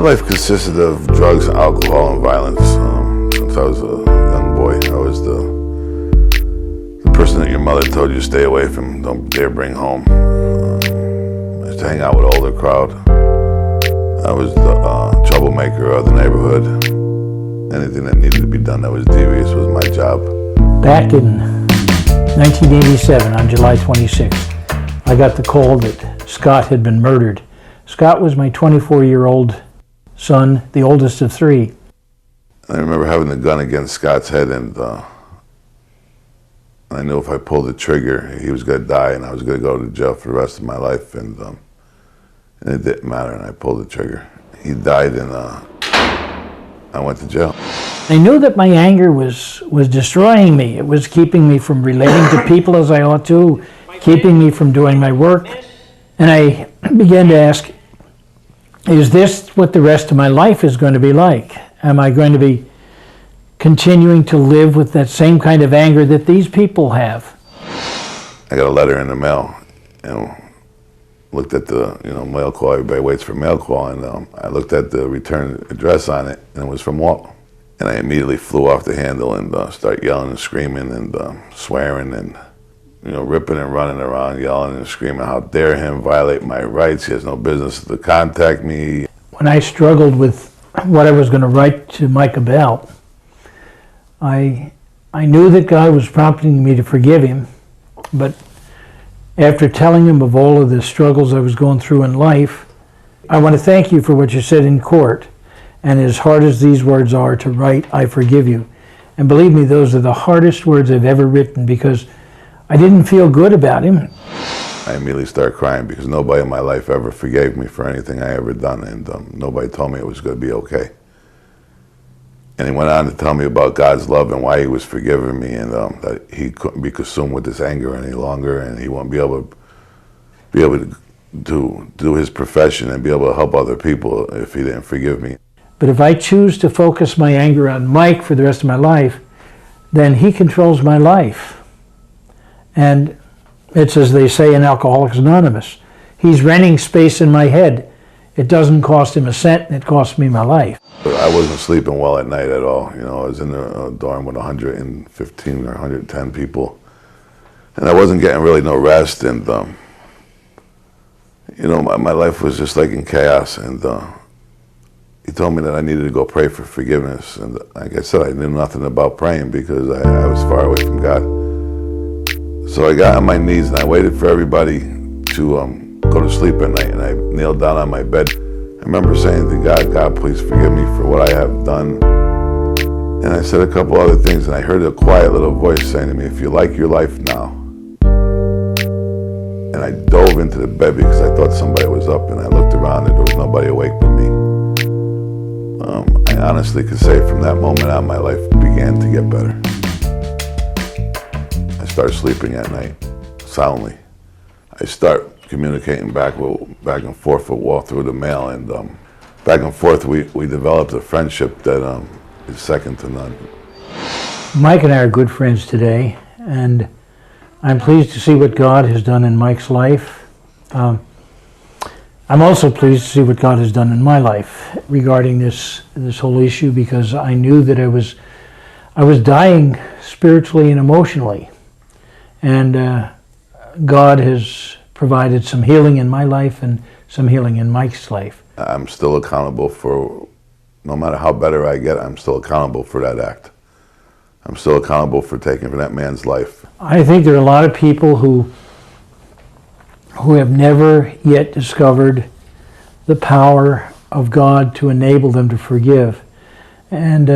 life consisted of drugs, alcohol, and violence. Since I was a young boy, I was the person that your mother told you to stay away from, don't dare bring home. I used to hang out with an older crowd. I was the troublemaker of the neighborhood. Anything that needed to be done that was devious was my job. Back in 1987, on July 26th, I got the call that Scott had been murdered. Scott was my 24-year-old son, the oldest of three. I remember having the gun against Scott's head, and I knew if I pulled the trigger, he was going to die, and I was going to go to jail for the rest of my life, and it didn't matter, and I pulled the trigger. He died, and I went to jail. I knew that my anger was destroying me. It was keeping me from relating to people as I ought to, keeping me from doing my work. And I began to ask, is this what the rest of my life is going to be like? Am I going to be continuing to live with that same kind of anger that these people have? I got a letter in the mail, looked at the mail call. Everybody waits for mail call, and I looked at the return address on it, and it was from Walt. And I immediately flew off the handle and started yelling and screaming and swearing and ripping and running around, yelling and screaming, how dare him violate my rights? He has no business to contact me. When I struggled with what I was going to write to Mike about, I knew that God was prompting me to forgive him, but after telling him of all of the struggles I was going through in life, I want to thank you for what you said in court. And as hard as these words are to write, I forgive you. And believe me, those are the hardest words I've ever written because I didn't feel good about him. I immediately started crying because nobody in my life ever forgave me for anything I ever done, and nobody told me it was going to be okay. And he went on to tell me about God's love and why he was forgiving me, and that he couldn't be consumed with this anger any longer, and he wouldn't be able to do his profession and be able to help other people if he didn't forgive me. But if I choose to focus my anger on Mike for the rest of my life, then he controls my life. And it's as they say in Alcoholics Anonymous, he's renting space in my head. It doesn't cost him a cent, and it costs me my life. But I wasn't sleeping well at night at all. I was in a dorm with 115 or 110 people, and I wasn't getting really no rest, and my life was just like in chaos, and he told me that I needed to go pray for forgiveness, and like I said, I knew nothing about praying because I was far away from God. So I got on my knees and I waited for everybody to go to sleep at night, and I kneeled down on my bed. I remember saying to God, God, please forgive me for what I have done. And I said a couple other things, and I heard a quiet little voice saying to me, if you like your life now. And I dove into the bed because I thought somebody was up, and I looked around and there was nobody awake but me. I honestly could say from that moment on, my life began to get better. I started sleeping at night soundly. I start communicating back and forth with Walt through the mail, and back and forth we developed a friendship that is second to none. Mike and I are good friends today, and I'm pleased to see what God has done in Mike's life. I'm also pleased to see what God has done in my life regarding this whole issue, because I knew that I was dying spiritually and emotionally, and God has provided some healing in my life and some healing in Mike's life. I'm still accountable for, no matter how better I get, I'm still accountable for that act. I'm still accountable for taking that man's life. I think there are a lot of people who have never yet discovered the power of God to enable them to forgive. And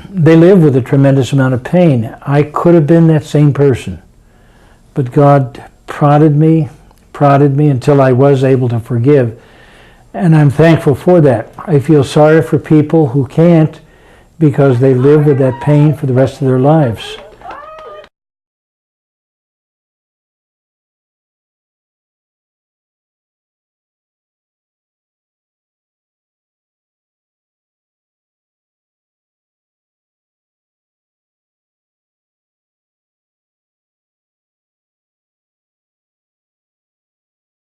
they live with a tremendous amount of pain. I could have been that same person, but God prodded me until I was able to forgive. And I'm thankful for that. I feel sorry for people who can't, because they live with that pain for the rest of their lives.